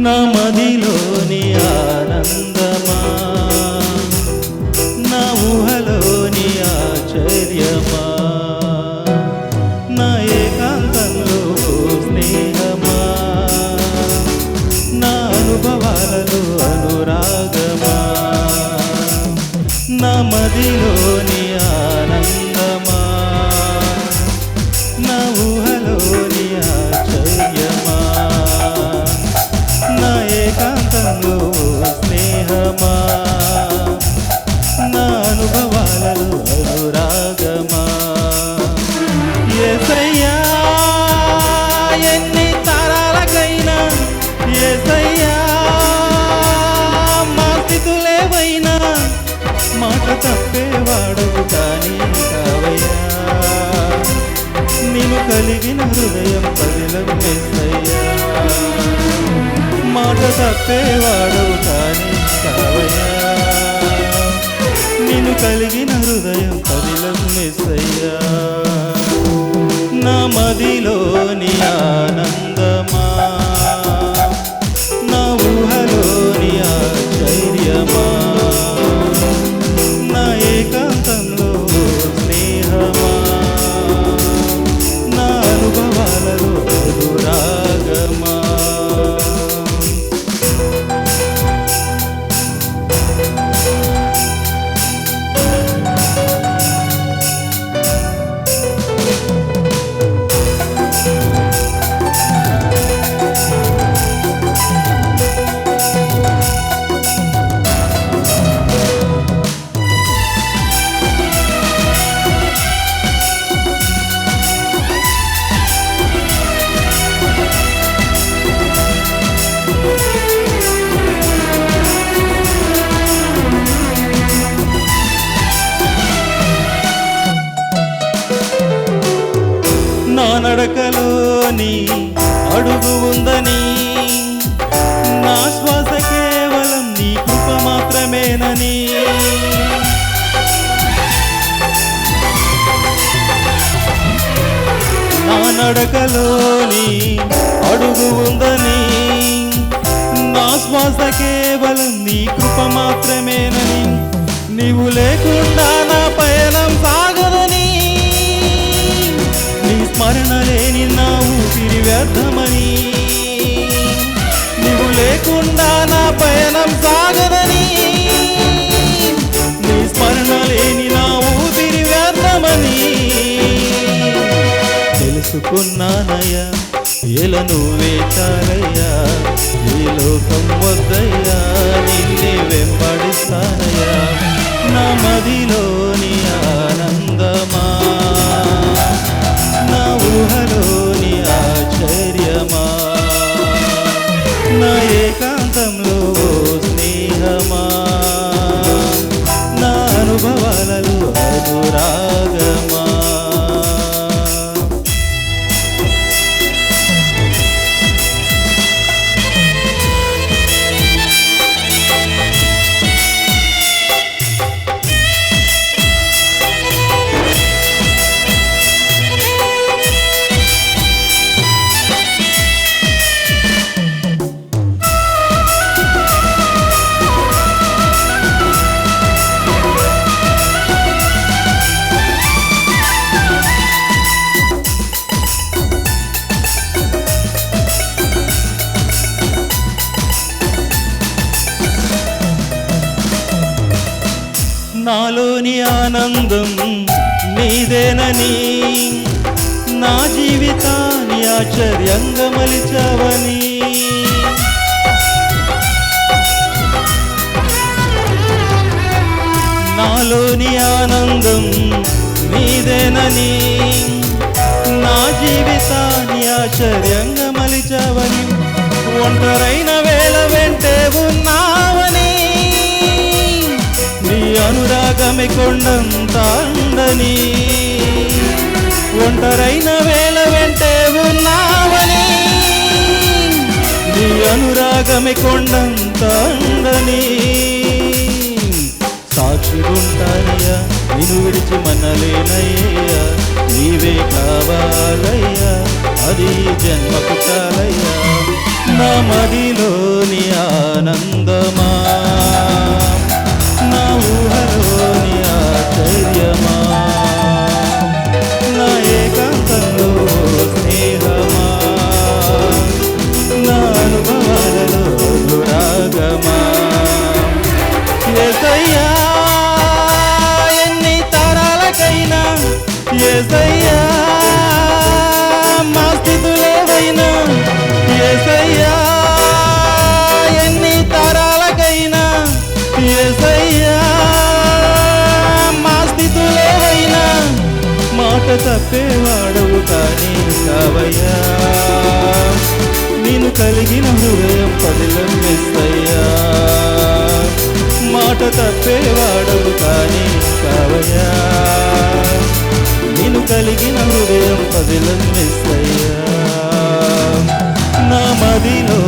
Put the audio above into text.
నా మదిలోని ఆనందమా, నా ఊహలోని ఆశ్చర్యమా, నా ఏకాంతంలో స్నేహమా, నా అనుభవాలలో అనురాగమా, నా మదిలోని ఆనందమా, నా ఊహలోని ఆశ్చర్యమా, నా ఏకాంతంలో స్నేహమా, నా అనుభవాలలో అనురాగమా. యేసయ్యా ఎన్ని తరాలకైనా, యేసయ్యా మా స్థితులేవైనా మాట తప్పేవాడవు కానీ కావయ్యా. నిన్ను కలిగిన హృదయం పదిలం యేసయ్యా, మాట తప్పేవాడవు కానీ కావయ్యా. నిన్ను కలిగిన హృదయం పదిలం యేసయ్యా. నా మదిలోని ఆనందమా, నా ఊహలోని ఆశ్చర్యమా, నా ఏకాంతంలో స్నేహమా, నా అనుభవాలలో అనురాగమా. నా నడకలోని అడుగు ఉందని, నా శ్వాస కేవలం నీ కృప మాత్రమేనని, నా నడకలోని అడుగు ఉందని, నా శ్వాస కేవలం నీ కృప మాత్రమేనని, నీవు లేకుండా నా పయనం సాగదని, నీ స్మరణ లేని నా ఊపిరి వ్యర్థమని, నీవు లేకుండా నా పయనం సాగదని, నీ స్మరణ లేని నా ఊపిరి వ్యర్థమని తెలుసుకున్నానయ్యా. ఎలా నువ్వే చాలయ్యా, ఈ లోకం వద్దయ్యా, నిన్నే వెంబడిస్తానయ్యా. నా మదిలోని ఆనందమా, నా ఊహలోని ఆశ్చర్యమా, నా ఏకాంతంలో స్నేహమా, నా అనుభవాలలో అనురాగమా. నాలోని ఆనందం నీదేనని, నా జీవితాన్ని ఆశ్చర్యంగా మలిచావని, నాలోని ఆనందం నీదేనని, నా జీవితాన్ని ఆశ్చర్యంగా మలిచావని, ఒంటరైన వేళ వెంటే ఉన్నావని, నీ అనురాగమే కొండంత అండని, ఒంటరైన వేళ వెంటే ఉన్నావని, నీ అనురాగమే కొండంత అండని సాక్షిగుంటానయ్యా. నిన్ను విడిచి మనలేనయ్యా, నీవే కావాలయ్యా, అది జన్మకు చాలయ్యా. నా మదిలో తప్పేవాడవు కానీ కావయ్యా, నేను కలిగిన హృదయం పదిలందిస్తయ్యా. మాట తప్పేవాడవు కానీ కావయ్యా, నేను కలిగిన హృదయం పదిలందిస్తయ్యా. నా మదిలో